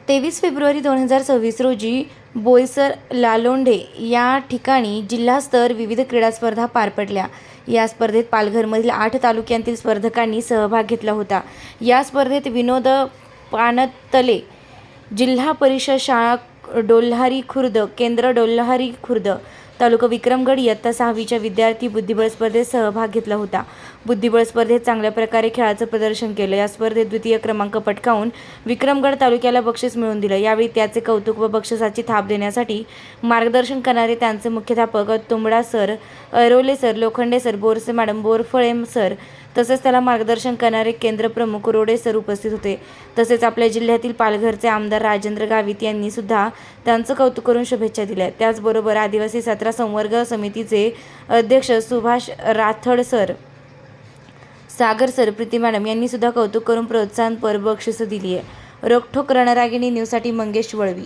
23 February 2026 रोजी बोईसर लालोंढे या ठिकाणी जिल्हास्तर विविध क्रीडा स्पर्धा पार पडल्या। या स्पर्धेत पालघरमधील 8 तालुक्यांतील स्पर्धकांनी सहभाग घेतला होता। या स्पर्धेत विनोद पानतले जिल्हा परिषद शाळा डोल्हारी खुर्द, केंद्र डोल्हारी खुर्द, तालुका विक्रमगड इयत्ता 6वीच्या विद्यार्थी बुद्धिबळ स्पर्धेत सहभाग घेतला होता। बुद्धिबळ स्पर्धेत चांगल्या प्रकारे खेळाचं प्रदर्शन केलं। या स्पर्धेत द्वितीय क्रमांक पटकावून विक्रमगड तालुक्याला बक्षीस मिळवून दिलं। यावेळी त्याचे कौतुक व बक्षिसाची थाप देण्यासाठी मार्गदर्शन करणारे त्यांचे मुख्याध्यापक Tumbada sir, Airole sir, Lokhande sir, Borse madam, Borphale sir तसेच त्याला मार्गदर्शन करणारे केंद्रप्रमुख रोडे सर उपस्थित होते। तसेच आपल्या जिल्ह्यातील पालघरचे आमदार राजेंद्र गावित यांनी सुद्धा त्यांचं कौतुक करून शुभेच्छा दिल्या। त्याचबरोबर आदिवासी 17 संवर्ग समितीचे अध्यक्ष सुभाष राठोड सर, सागर सर, प्रीती मॅडम यांनी सुद्धा कौतुक करून प्रोत्साहनपर बक्षिसं दिली आहे। रोखठोक रणरागिणी न्यूजसाठी मंगेश वळवी।